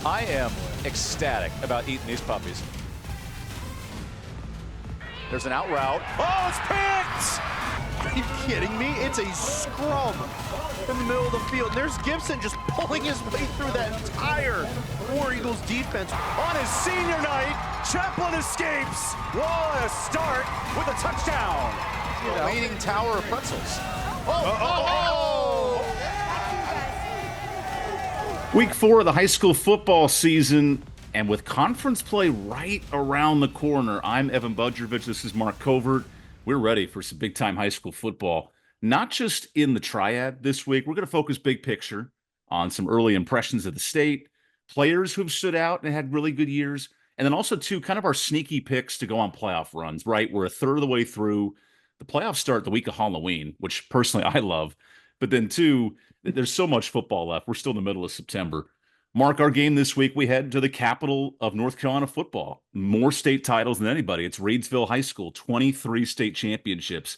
I am ecstatic about eating these puppies. There's an out route. Oh, it's picked! Are you kidding me? It's a scrum in the middle of the field. And there's Gibson just pulling his way through that entire War Eagles defense. On his senior night, Chaplin escapes. What a start with a touchdown. Leaning tower of pretzels. Week 4 of the high school football season, and with conference play right around the corner, I'm Evan Budrovich. This is Mark Covert. We're ready for some big-time high school football, not just in the triad this week. We're going to focus big picture on some early impressions of the state, players who've stood out and had really good years, and then also, too, kind of our sneaky picks to go on playoff runs, right? We're a third of the way through. The playoffs start the week of Halloween, which personally I love. But then, too, there's so much football left. We're still in the middle of September. Mark, our game this week, we head to the capital of North Carolina football. More state titles than anybody. It's Reidsville High School, 23 state championships.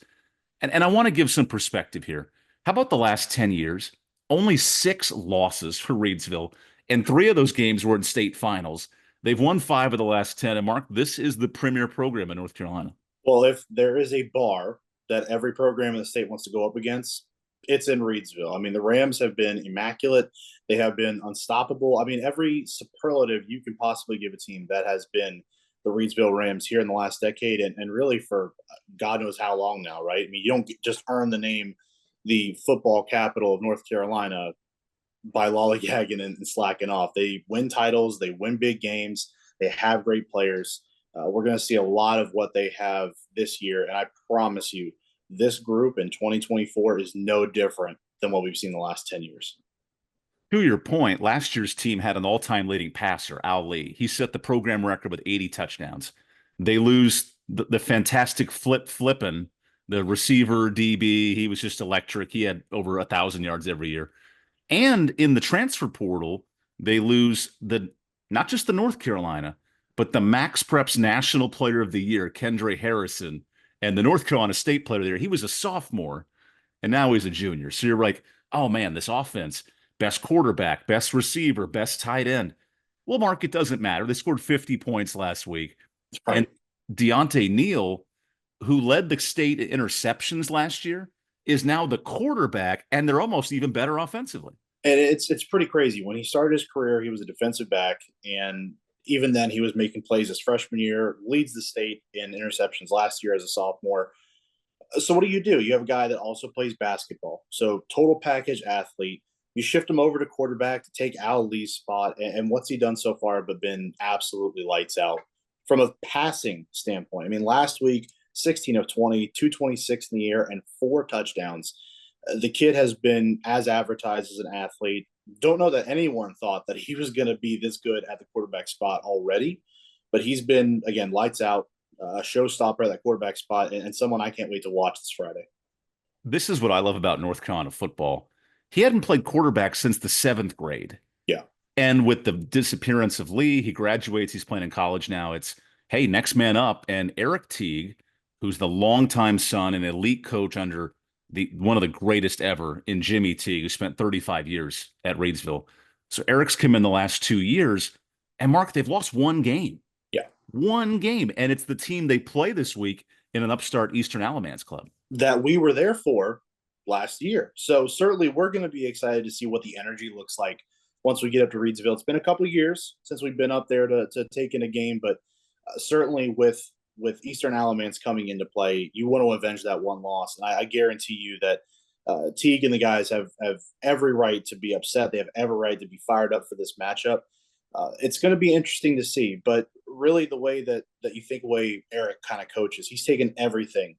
And I want to give some perspective here. How about the last 10 years? Only 6 losses for Reidsville, and 3 of those games were in state finals. They've won 5 of the last 10. And Mark, this is the premier program in North Carolina. Well, if there is a bar that every program in the state wants to go up against, it's in Reidsville. I mean, the Rams have been immaculate. They have been unstoppable. I mean, every superlative you can possibly give a team that has been the Reidsville Rams here in the last decade and really for God knows how long now, right? I mean, you don't just earn the name the football capital of North Carolina by lollygagging and slacking off. They win titles. They win big games. They have great players. We're going to see a lot of what they have this year, and I promise you, this group in 2024 is no different than what we've seen the last 10 years. To your point, last year's team had an all-time leading passer, Al Lee. He set the program record with 80 touchdowns. They lose the fantastic flipping, the receiver, DB. He was just electric. He had over 1,000 yards every year. And in the transfer portal, they lose not just the North Carolina, but the Max Preps National Player of the Year, Kendra Harrison, and the North Carolina State Player of the Year. He was a sophomore, and now he's a junior. So you're like, oh, man, this offense, best quarterback, best receiver, best tight end. Well, Mark, it doesn't matter. They scored 50 points last week. Right. And Deontay Neal, who led the state in interceptions last year, is now the quarterback, and they're almost even better offensively. And it's pretty crazy. When he started his career, he was a defensive back, and even then he was making plays his freshman year, leads the state in interceptions last year as a sophomore. So what do? You have a guy that also plays basketball. So total package athlete. You shift him over to quarterback to take Al Lee's spot. And what's he done so far but been absolutely lights out from a passing standpoint? I mean, last week, 16 of 20, 226 in the air, and 4 touchdowns. The kid has been as advertised as an athlete. Don't know that anyone thought that he was going to be this good at the quarterback spot already, but he's been, again, lights out, a showstopper at that quarterback spot, and someone I can't wait to watch this Friday. This is what I love about North Carolina football. He hadn't played quarterback since the 7th grade. Yeah. And with the disappearance of Lee, he graduates. He's playing in college now. It's, hey, next man up. And Erik Teague, who's the longtime son and elite coach under one of the greatest ever in Jimmy Teague, who spent 35 years at Reidsville. So Eric's come in the last 2 years, and Mark, they've lost 1 game. Yeah. 1 game, and it's the team they play this week in an upstart Eastern Alamance club. That we were there for last year. So certainly we're going to be excited to see what the energy looks like once we get up to Reidsville. It's been a couple of years since we've been up there to take in a game, but certainly with Eastern Alamance coming into play, you want to avenge that 1 loss. And I guarantee you that Teague and the guys have every right to be upset. They have every right to be fired up for this matchup. It's going to be interesting to see. But really the way that you think way Erik kind of coaches, he's taken everything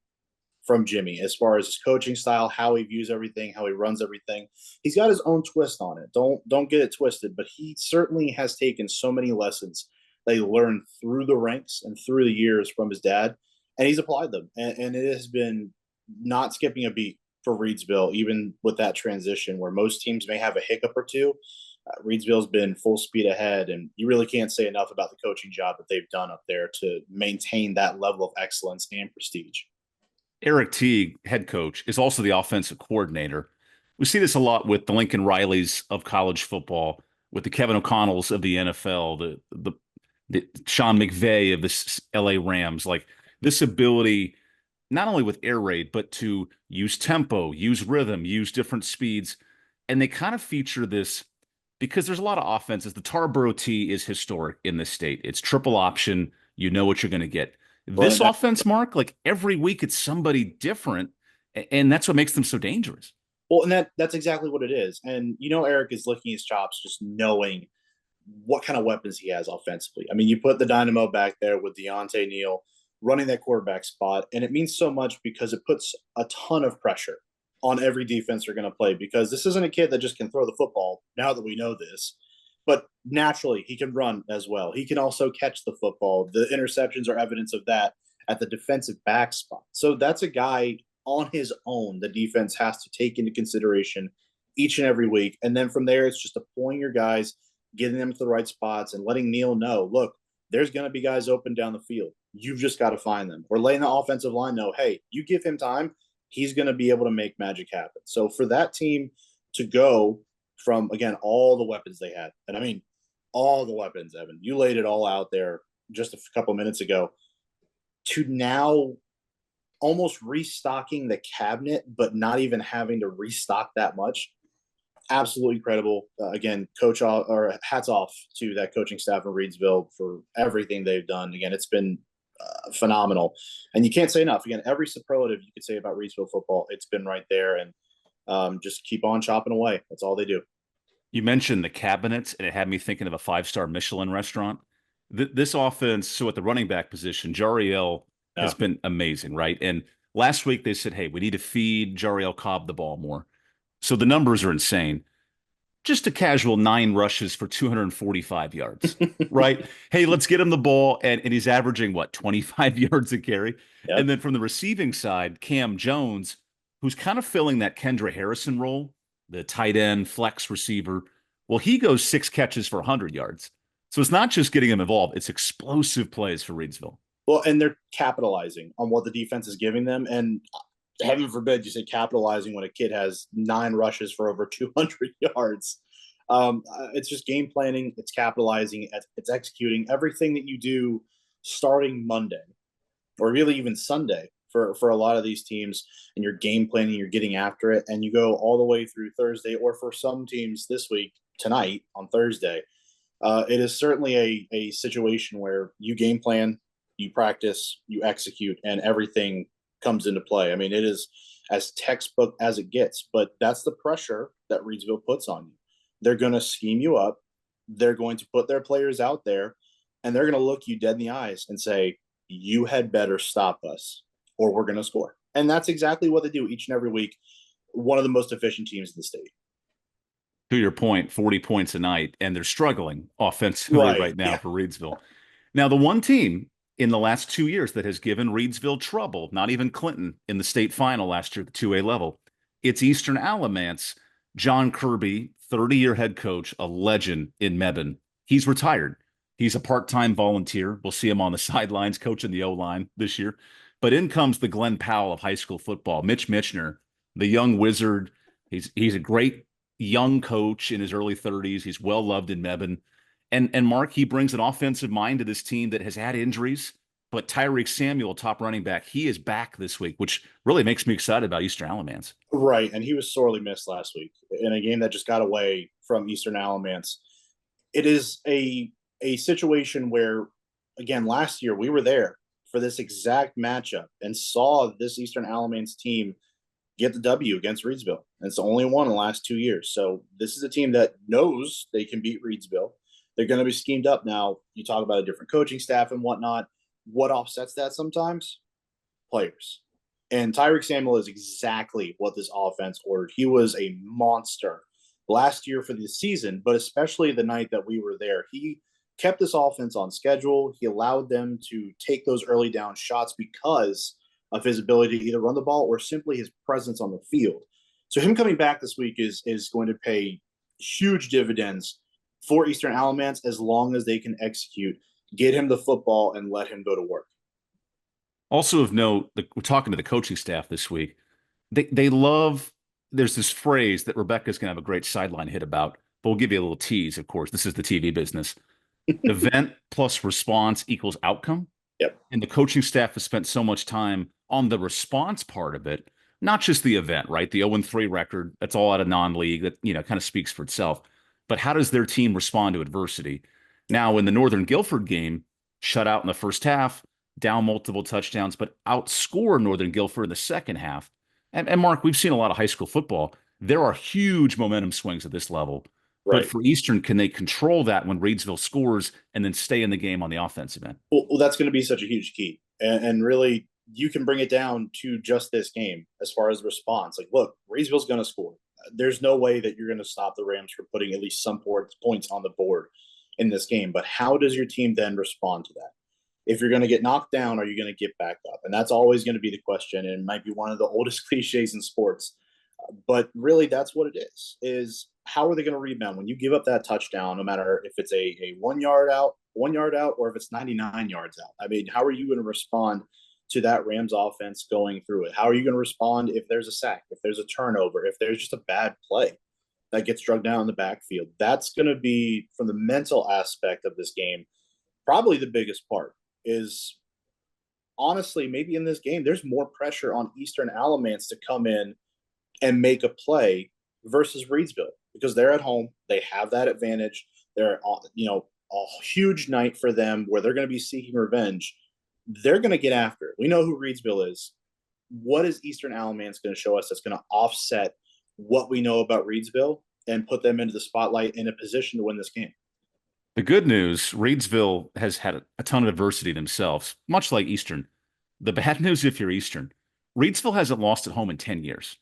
from Jimmy as far as his coaching style, how he views everything, how he runs everything. He's got his own twist on it. Don't get it twisted. But he certainly has taken so many lessons they learned through the ranks and through the years from his dad, and he's applied them. And it has been not skipping a beat for Reidsville, even with that transition where most teams may have a hiccup or two. Reidsville's been full speed ahead, and you really can't say enough about the coaching job that they've done up there to maintain that level of excellence and prestige. Erik Teague, head coach, is also the offensive coordinator. We see this a lot with the Lincoln Rileys of college football. with the Kevin O'Connells of the NFL, the Sean McVay of the LA Rams, like this ability, not only with air raid, but to use tempo, use rhythm, use different speeds. And they kind of feature this because there's a lot of offenses. The Tarboro T is historic in this state. It's triple option. You know what you're going to get. This offense, Mark, like every week it's somebody different. And that's what makes them so dangerous. Well, and that's exactly what it is. And, Erik is licking his chops just knowing what kind of weapons he has offensively. I mean, you put the dynamo back there with Deontay Neal running that quarterback spot, and it means so much because it puts a ton of pressure on every defense they're going to play, because this isn't a kid that just can throw the football, now that we know this, but naturally he can run as well. He can also catch the football. The interceptions are evidence of that at the defensive back spot. So that's a guy on his own the defense has to take into consideration each and every week. And then from there, it's just deploying your guys, getting them to the right spots, and letting Neal know, look, there's going to be guys open down the field. You've just got to find them. Or letting the offensive line know, hey, you give him time, he's going to be able to make magic happen. So for that team to go from, again, all the weapons they had, and I mean all the weapons, Evan, you laid it all out there just a couple minutes ago, to now almost restocking the cabinet, but not even having to restock that much. Absolutely incredible. Again, hats off to that coaching staff in Reidsville for everything they've done. Again, it's been phenomenal. And you can't say enough. Again, every superlative you could say about Reidsville football, it's been right there. And just keep on chopping away. That's all they do. You mentioned the cabinets, and it had me thinking of a 5-star Michelin restaurant. This offense, so at the running back position, Jariel has been amazing, right? And last week they said, hey, we need to feed Jariel Cobb the ball more. So the numbers are insane. Just a casual 9 rushes for 245 yards, right? Hey, let's get him the ball. And he's averaging, 25 yards a carry? Yep. And then from the receiving side, Cam Jones, who's kind of filling that Kendra Harrison role, the tight end flex receiver. Well, he goes 6 catches for 100 yards. So it's not just getting him involved. It's explosive plays for Reidsville. Well, and they're capitalizing on what the defense is giving them. And heaven forbid you say capitalizing when a kid has 9 rushes for over 200 yards. It's just game planning. It's capitalizing. It's executing everything that you do starting Monday, or really even Sunday for a lot of these teams. And you're game planning, you're getting after it, and you go all the way through Thursday, or for some teams this week, tonight on Thursday. It is certainly a situation where you game plan, you practice, you execute, and everything comes into play. I mean, it is as textbook as it gets, but that's the pressure that Reidsville puts on you. They're going to scheme you up. They're going to put their players out there, and they're going to look you dead in the eyes and say, you had better stop us or we're going to score. And that's exactly what they do each and every week. One of the most efficient teams in the state. To your point, 40 points a night, and they're struggling offensively right now for Reidsville. Now, the one team in the last 2 years that has given Reidsville trouble, not even Clinton, in the state final last year at the 2A level, it's Eastern Alamance. John Kirby, 30-year head coach, a legend in Mebane. He's retired. He's a part-time volunteer. We'll see him on the sidelines coaching the O-line this year. But in comes the Glenn Powell of high school football, Mitch Mitchener, the young wizard. He's a great young coach in his early 30s. He's well-loved in Mebane. And Mark, he brings an offensive mind to this team that has had injuries, but Tyreek Samuel, top running back, he is back this week, which really makes me excited about Eastern Alamance. Right, and he was sorely missed last week in a game that just got away from Eastern Alamance. It is a situation where, again, last year we were there for this exact matchup and saw this Eastern Alamance team get the W against Reidsville. And it's the only one in the last 2 years. So this is a team that knows they can beat Reidsville. They're going to be schemed up now. You talk about a different coaching staff and whatnot. What offsets that sometimes? Players. And Tyreek Samuel is exactly what this offense ordered. He was a monster last year for the season, but especially the night that we were there. He kept this offense on schedule. He allowed them to take those early down shots because of his ability to either run the ball or simply his presence on the field. So him coming back this week is going to pay huge dividends for Eastern Alamance as long as they can execute, get him the football, and let him go to work. Also of note, we're talking to the coaching staff this week. They love, there's this phrase that Rebecca's going to have a great sideline hit about, but we'll give you a little tease, of course. This is the TV business. Event plus response equals outcome. Yep. And the coaching staff has spent so much time on the response part of it, not just the event, right? The 0-3 record, that's all out of non-league, that, kind of speaks for itself. But how does their team respond to adversity? Now, in the Northern Guilford game, shut out in the first half, down multiple touchdowns, but outscore Northern Guilford in the second half. And Mark, we've seen a lot of high school football. There are huge momentum swings at this level. Right. But for Eastern, can they control that when Reidsville scores and then stay in the game on the offensive end? Well, that's going to be such a huge key. And really, you can bring it down to just this game as far as response. Like, look, Reidsville's going to score. There's no way that you're going to stop the Rams from putting at least some points on the board in this game. But how does your team then respond to that? If you're going to get knocked down, are you going to get back up? And that's always going to be the question. And it might be one of the oldest cliches in sports. But really, that's what it is how are they going to rebound when you give up that touchdown, no matter if it's a 1 yard out, or if it's 99 yards out? I mean, how are you going to respond to that Rams offense going through it? How are you going to respond if there's a sack, if there's a turnover, if there's just a bad play that gets drugged down in the backfield? That's going to be, from the mental aspect of this game, probably the biggest part. Is honestly, maybe in this game, there's more pressure on Eastern Alamance to come in and make a play versus Reidsville, because they're at home. They have that advantage. They're, a huge night for them where they're going to be seeking revenge. They're going to get after it. We know who Reidsville is. What is Eastern Alamance going to show us that's going to offset what we know about Reidsville and put them into the spotlight in a position to win this game? The good news, Reidsville has had a ton of adversity themselves, much like Eastern. The bad news, if you're Eastern, Reidsville hasn't lost at home in 10 years.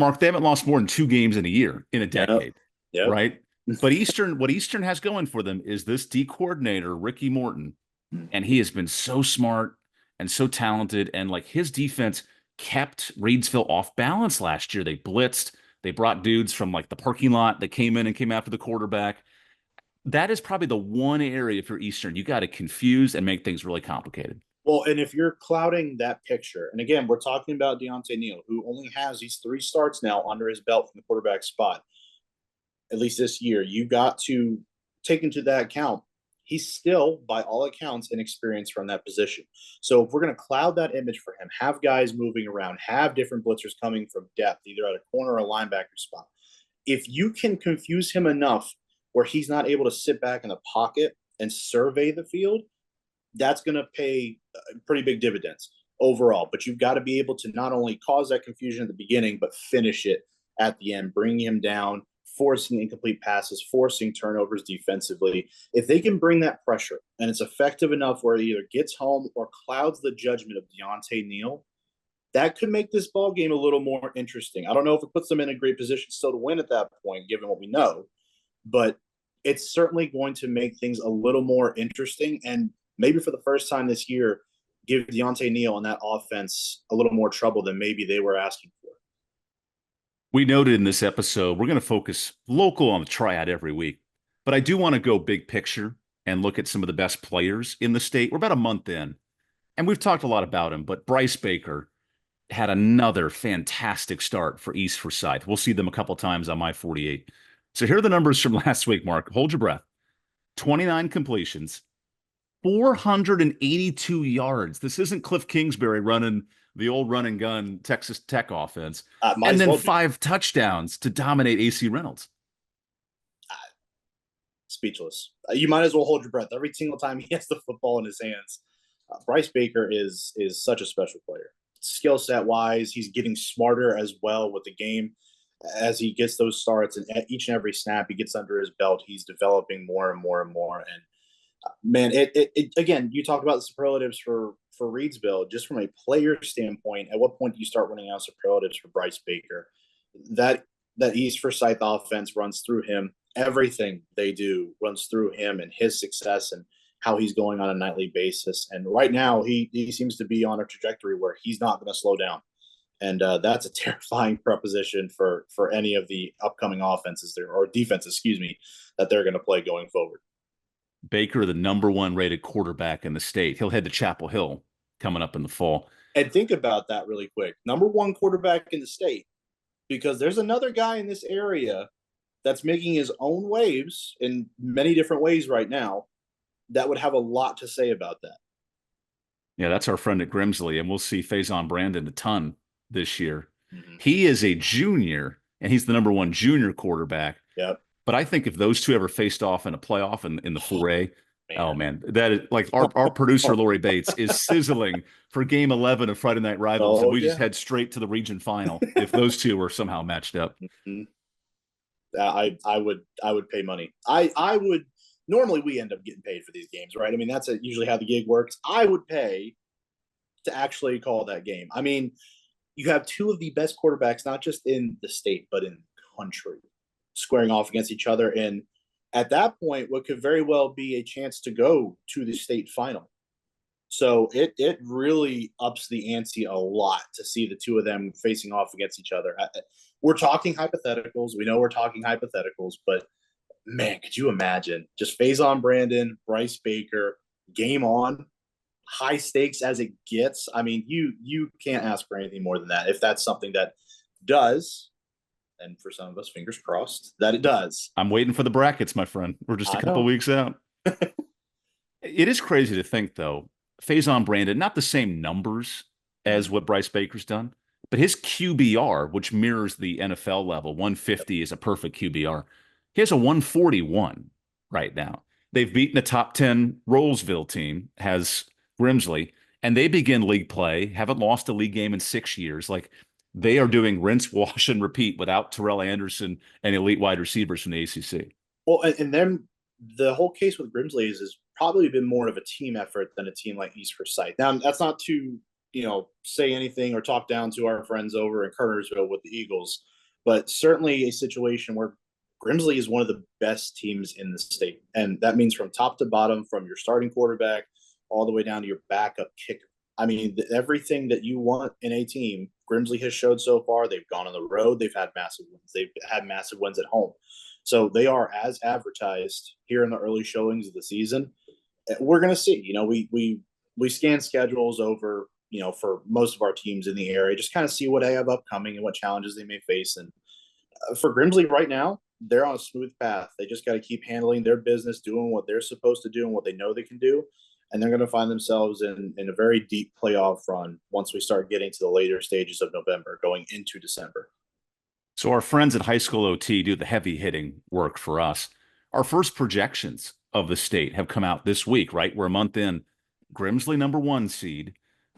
Mark, they haven't lost more than 2 games in a year, in a decade, right? But what Eastern has going for them is this D coordinator, Ricky Morton, and he has been so smart and so talented, and like his defense kept Reidsville off balance last year. They blitzed. They brought dudes from like the parking lot that came in and came after the quarterback. That is probably the one area for Eastern you got to confuse and make things really complicated. Well, and if you're clouding that picture, and again, we're talking about Deontay Neal, who only has these 3 starts now under his belt from the quarterback spot, at least this year, you got to take into that account. He's still, by all accounts, inexperienced from that position. So if we're going to cloud that image for him, have guys moving around, have different blitzers coming from depth, either at a corner or a linebacker spot, if you can confuse him enough where he's not able to sit back in the pocket and survey the field, that's going to pay pretty big dividends overall. But you've got to be able to not only cause that confusion at the beginning, but finish it at the end, bringing him down, forcing incomplete passes, forcing turnovers defensively. If they can bring that pressure and it's effective enough where it either gets home or clouds the judgment of Deontay Neal, that could make this ball game a little more interesting. I don't know if it puts them in a great position still to win at that point, given what we know, but it's certainly going to make things a little more interesting, and maybe for the first time this year, give Deontay Neal and that offense a little more trouble than maybe they were asking for. We noted in this episode, we're going to focus local on the tryout every week, but I do want to go big picture and look at some of the best players in the state. We're about a month in, and we've talked a lot about him, but Bryce Baker had another fantastic start for East Forsyth. We'll see them a couple times on I-48. So here are the numbers from last week, Mark. Hold your breath. 29 completions, 482 yards. This isn't Cliff Kingsbury running the old run and gun Texas Tech offense. And then 5 touchdowns to dominate AC Reynolds. Speechless. You might as well hold your breath every single time he has the football in his hands. Bryce Baker is such a special player. Skill set wise, he's getting smarter as well with the game as he gets those starts, and each and every snap he gets under his belt, he's developing more and more and more. And man, it again, you talk about the superlatives for Reidsville, just from a player standpoint. At what point do you start running out superlatives for Bryce Baker? That East Forsyth offense runs through him. Everything they do runs through him and his success and how he's going on a nightly basis. And right now he seems to be on a trajectory where he's not going to slow down. And that's a terrifying proposition for any of the upcoming offenses there, or defenses, excuse me, that they're going to play going forward. Baker, the #1 rated quarterback in the state. He'll head to Chapel Hill coming up in the fall. And think about that really quick. #1 quarterback in the state, because there's another guy in this area that's making his own waves in many different ways right now that would have a lot to say about that. Yeah, that's our friend at Grimsley, and we'll see Faison Brandon a ton this year. Mm-hmm. He is a junior, and he's the #1 junior quarterback. Yep. But I think if those two ever faced off in a playoff in the 4A, oh man, that is like our producer Lori Bates is sizzling for Game 11 of Friday Night Rivals, and we just head straight to the region final if those two were somehow matched up. Mm-hmm. I would pay money. I would. Normally we end up getting paid for these games, right? I mean, that's usually how the gig works. I would pay to actually call that game. I mean, you have two of the best quarterbacks, not just in the state, but in the country, squaring off against each other. And at that point, what could very well be a chance to go to the state final. So it really ups the ante a lot to see the two of them facing off against each other. We're talking hypotheticals. We know we're talking hypotheticals, but man, could you imagine just Faison Brandon, Bryce Baker, game on, high stakes as it gets? I mean, you can't ask for anything more than that. If that's something that does, and for some of us, fingers crossed that it does. I'm waiting for the brackets, my friend. We're just a couple weeks out. It is crazy to think, though, Faison Brandon, not the same numbers as what Bryce Baker's done, but his QBR, which mirrors the NFL level, 150 is a perfect QBR. He has a 141 right now. They've beaten a top 10 Rolesville team, has Grimsley, and they begin league play, haven't lost a league game in 6 years. Like, they are doing rinse, wash, and repeat without Terrell Anderson and elite wide receivers from the ACC. Well, and then the whole case with Grimsley is probably been more of a team effort than a team like East Forsyth. Now, that's not to, say anything or talk down to our friends over in Kernersville with the Eagles, but certainly a situation where Grimsley is one of the best teams in the state. And that means from top to bottom, from your starting quarterback all the way down to your backup kicker. I mean, everything that you want in a team, Grimsley has showed so far. They've gone on the road. They've had massive wins. They've had massive wins at home. So they are as advertised here in the early showings of the season. We're going to see. We scan schedules over, for most of our teams in the area, just kind of see what they have upcoming and what challenges they may face. And for Grimsley right now, they're on a smooth path. They just got to keep handling their business, doing what they're supposed to do and what they know they can do. And they're going to find themselves in a very deep playoff run once we start getting to the later stages of November, going into December. So our friends at High School OT do the heavy hitting work for us. Our first projections of the state have come out this week, right? We're a month in. Grimsley, #1 seed.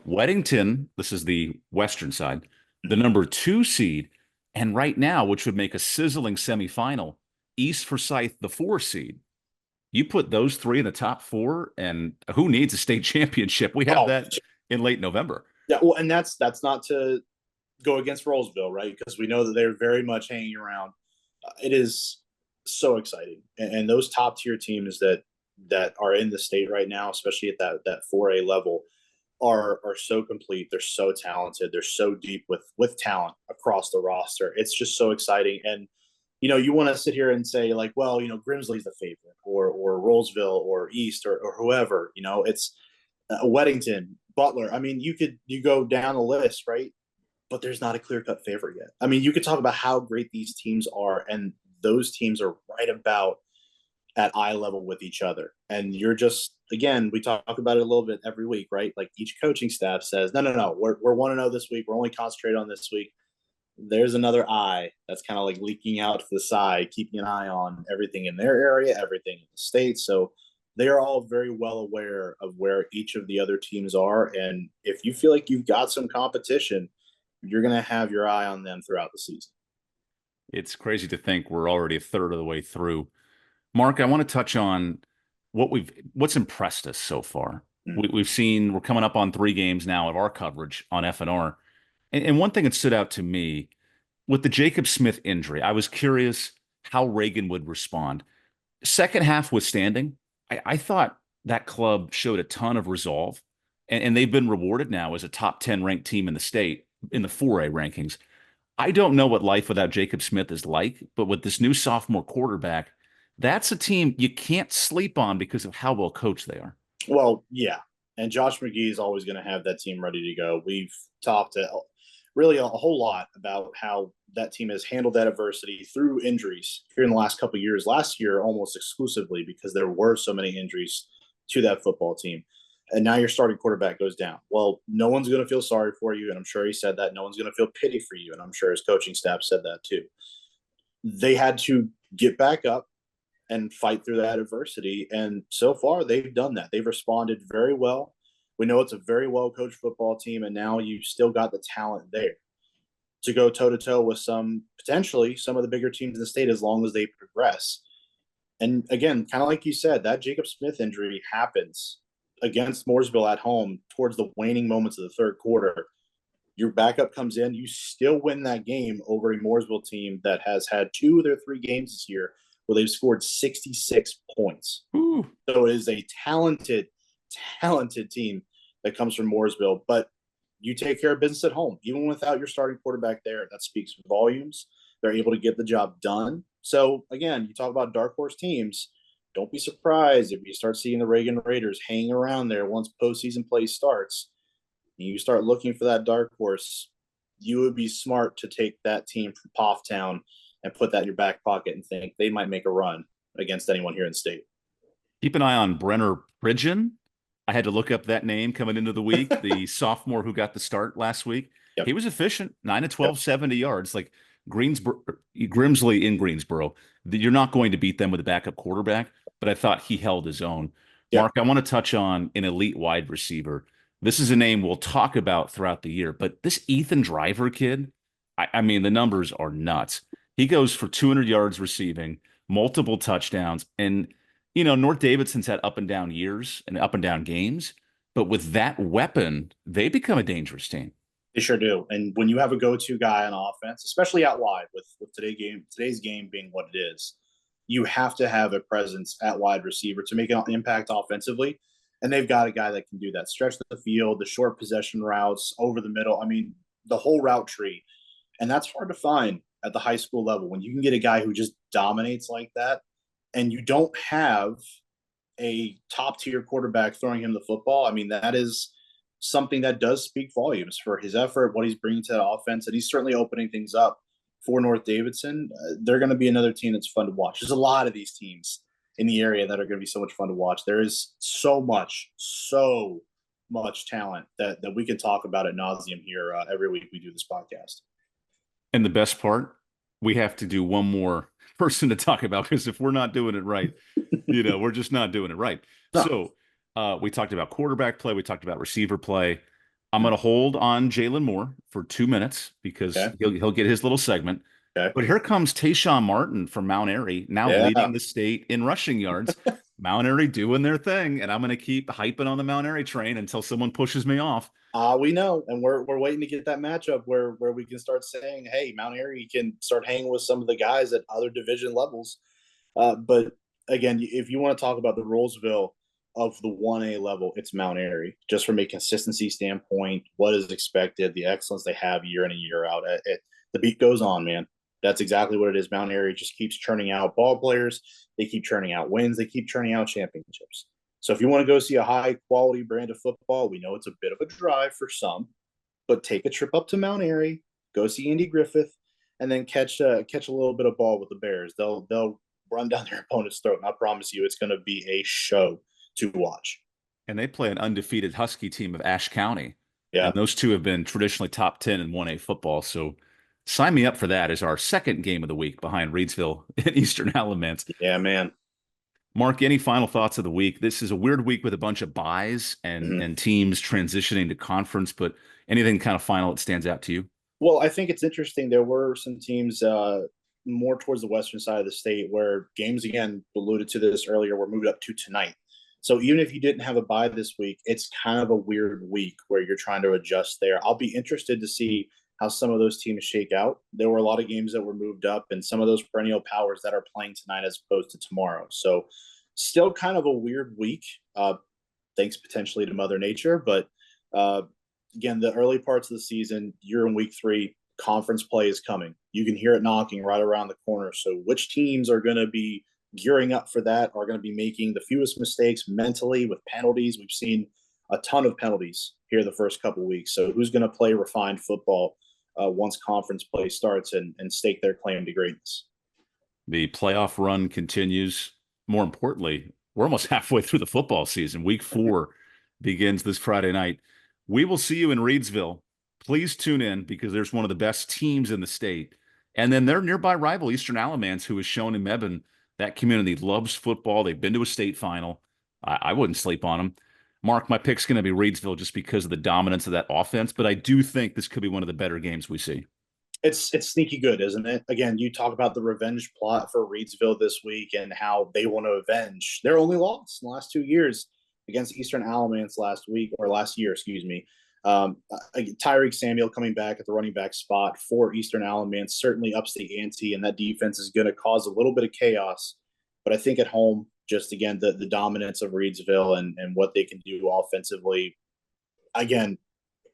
Weddington, this is the western side, the #2 seed. And right now, which would make a sizzling semifinal, East Forsyth, the 4 seed. You put those three in the top 4, and who needs a state championship? We have that in late November. Yeah, well, and that's not to go against Rolesville, right? Because we know that they're very much hanging around. It is so exciting, and those top tier teams that are in the state right now, especially at that 4A level, are so complete. They're so talented. They're so deep with talent across the roster. It's just so exciting. And you want to sit here and say like, well, Grimsley's the favorite, or Rolesville, or East, or whoever. It's Weddington, Butler. I mean, you go down the list, right? But there's not a clear-cut favorite yet. I mean, you could talk about how great these teams are, and those teams are right about at eye level with each other. And you're just, again, we talk about it a little bit every week, right? Like each coaching staff says, no, we're 1-0 this week. We're only concentrated on this week. There's another eye that's kind of like leaking out to the side, keeping an eye on everything in their area, everything in the state. So they are all very well aware of where each of the other teams are. And if you feel like you've got some competition, you're going to have your eye on them throughout the season. It's crazy to think we're already a third of the way through. Mark, I want to touch on what's impressed us so far. Mm-hmm. We're coming up on 3 games now of our coverage on FNR. And one thing that stood out to me, with the Jacob Smith injury, I was curious how Reagan would respond. Second half withstanding, I thought that club showed a ton of resolve, and they've been rewarded now as a top 10 ranked team in the state in the 4A rankings. I don't know what life without Jacob Smith is like, but with this new sophomore quarterback, that's a team you can't sleep on because of how well coached they are. Well, yeah. And Josh McGee is always going to have that team ready to go. We've talked really a whole lot about how that team has handled that adversity through injuries here in the last couple of years. Last year, almost exclusively because there were so many injuries to that football team. And now your starting quarterback goes down. Well, no one's going to feel sorry for you. And I'm sure he said that. No one's going to feel pity for you. And I'm sure his coaching staff said that too. They had to get back up and fight through that adversity. And so far, they've done that. They've responded very well. We know it's a very well-coached football team, and now you've still got the talent there to go toe-to-toe with potentially some of the bigger teams in the state as long as they progress. And again, kind of like you said, that Jacob Smith injury happens against Mooresville at home towards the waning moments of the third quarter. Your backup comes in, you still win that game over a Mooresville team that has had 2 of their 3 games this year where they've scored 66 points. Ooh. So it is a talented team that comes from Mooresville, but you take care of business at home. Even without your starting quarterback there, that speaks volumes. They're able to get the job done. So, again, you talk about dark horse teams. Don't be surprised if you start seeing the Reagan Raiders hanging around there once postseason play starts. And you start looking for that dark horse. You would be smart to take that team from Pofftown and put that in your back pocket and think they might make a run against anyone here in the state. Keep an eye on Brenner Pridgeon. I had to look up that name coming into the week, the sophomore who got the start last week. Yep. He was efficient, 9 of 12, 70 yards. Like Grimsley in Greensboro, you're not going to beat them with a backup quarterback, but I thought he held his own. Yep. Mark, I want to touch on an elite wide receiver. This is a name we'll talk about throughout the year, but this Ethan Driver kid, I mean, the numbers are nuts. He goes for 200 yards receiving, multiple touchdowns, and North Davidson's had up and down years and up and down games, but with that weapon, they become a dangerous team. They sure do. And when you have a go-to guy on offense, especially out wide with today's game being what it is, you have to have a presence at wide receiver to make an impact offensively. And they've got a guy that can do that. Stretch the field, the short possession routes, over the middle. I mean, the whole route tree. And that's hard to find at the high school level. When you can get a guy who just dominates like that, and you don't have a top-tier quarterback throwing him the football, I mean, that is something that does speak volumes for his effort, what he's bringing to the offense, and he's certainly opening things up for North Davidson. They're going to be another team that's fun to watch. There's a lot of these teams in the area that are going to be so much fun to watch. There is so much talent that we can talk about ad nauseum here every week we do this podcast. And the best part, we have to do one more person to talk about, because if we're not doing it right, we're just not doing it right. No. So we talked about quarterback play. We talked about receiver play. I'm going to hold on Jalen Moore for 2 minutes because he'll get his little segment. Okay. But here comes Tayshawn Martin from Mount Airy, now leading the state in rushing yards. Mount Airy doing their thing, and I'm going to keep hyping on the Mount Airy train until someone pushes me off. We know, and we're waiting to get that matchup where we can start saying, hey, Mount Airy can start hanging with some of the guys at other division levels. But again, if you want to talk about the Rollsville of the 1A level, it's Mount Airy, just from a consistency standpoint, what is expected, the excellence they have year in and year out. The beat goes on, man. That's exactly what it is. Mount Airy just keeps churning out ball players. They keep churning out wins. They keep churning out championships. So if you want to go see a high-quality brand of football, we know it's a bit of a drive for some, but take a trip up to Mount Airy, go see Andy Griffith, and then catch a little bit of ball with the Bears. They'll run down their opponent's throat, and I promise you it's going to be a show to watch. And they play an undefeated Husky team of Ashe County. Yeah. And those two have been traditionally top 10 in 1A football, so sign me up for that as our second game of the week behind Reidsville and Eastern Alamance. Yeah, man. Mark, any final thoughts of the week? This is a weird week with a bunch of buys and teams transitioning to conference, but anything kind of final that stands out to you? Well, I think it's interesting. There were some teams more towards the western side of the state where games, again, alluded to this earlier, were moved up to tonight. So even if you didn't have a bye this week, it's kind of a weird week where you're trying to adjust there. I'll be interested to see how some of those teams shake out. There were a lot of games that were moved up and some of those perennial powers that are playing tonight as opposed to tomorrow. So still kind of a weird week, thanks potentially to Mother Nature. But again, the early parts of the season, you're in week 3, conference play is coming. You can hear it knocking right around the corner. So which teams are going to be gearing up for that, are going to be making the fewest mistakes mentally with penalties? We've seen a ton of penalties here the first couple of weeks. So who's going to play refined football once conference play starts and stake their claim to greatness. The playoff run continues. More importantly, we're almost halfway through the football season. Week 4 begins this Friday night. We will see you in Reidsville. Please tune in because there's one of the best teams in the state. And then their nearby rival, Eastern Alamance, who has shown in Mebane that community loves football. They've been to a state final. I wouldn't sleep on them. Mark, my pick's going to be Reidsville just because of the dominance of that offense, but I do think this could be one of the better games we see. It's sneaky good, isn't it? Again, you talk about the revenge plot for Reidsville this week and how they want to avenge their only loss in the last 2 years against Eastern Alamance last year, excuse me. Tyreek Samuel coming back at the running back spot for Eastern Alamance certainly ups the ante, and that defense is going to cause a little bit of chaos. But I think at home, just again, the dominance of Reidsville and what they can do offensively. Again,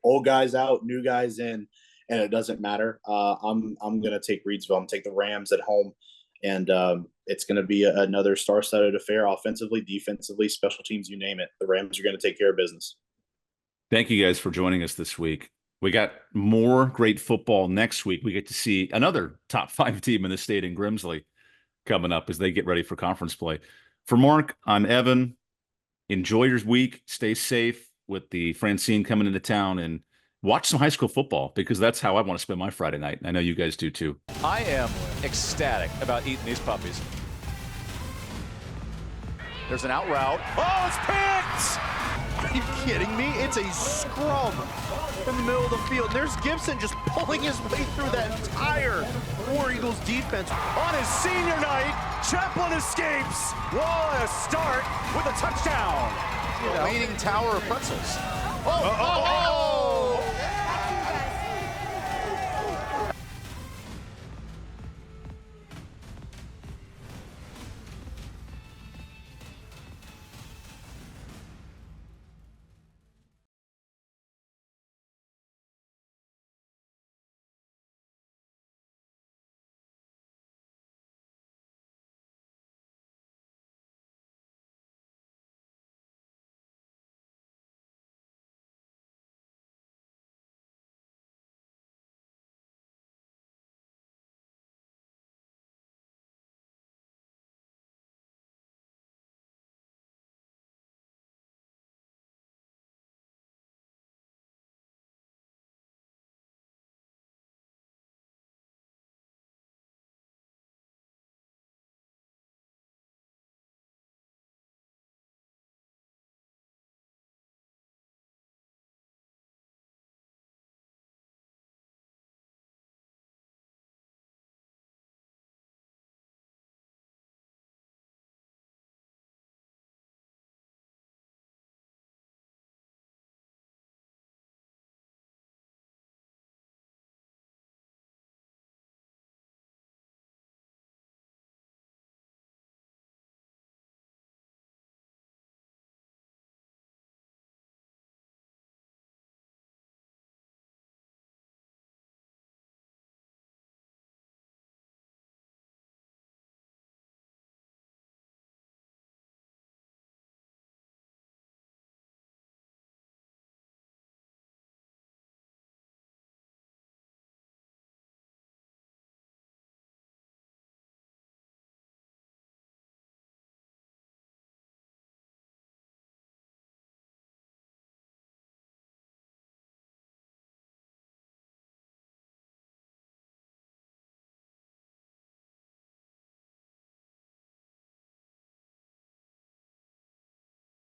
old guys out, new guys in, and it doesn't matter. I'm going to take Reidsville. I'm going to take the Rams at home, and it's going to be another star-studded affair offensively, defensively, special teams, you name it. The Rams are going to take care of business. Thank you guys for joining us this week. We got more great football next week. We get to see another top 5 team in the state in Grimsley coming up as they get ready for conference play. For Mark, I'm Evan. Enjoy your week. Stay safe with the Francine coming into town, and watch some high school football because that's how I want to spend my Friday night. I know you guys do too. I am ecstatic about eating these puppies. There's an out route. Oh, it's picked! Are you kidding me? It's a scrum in the middle of the field. And there's Gibson just pulling his way through that entire War Eagles defense. On his senior night, Chaplin escapes. What a start with a touchdown. You know. Leaning tower of pretzels. Oh!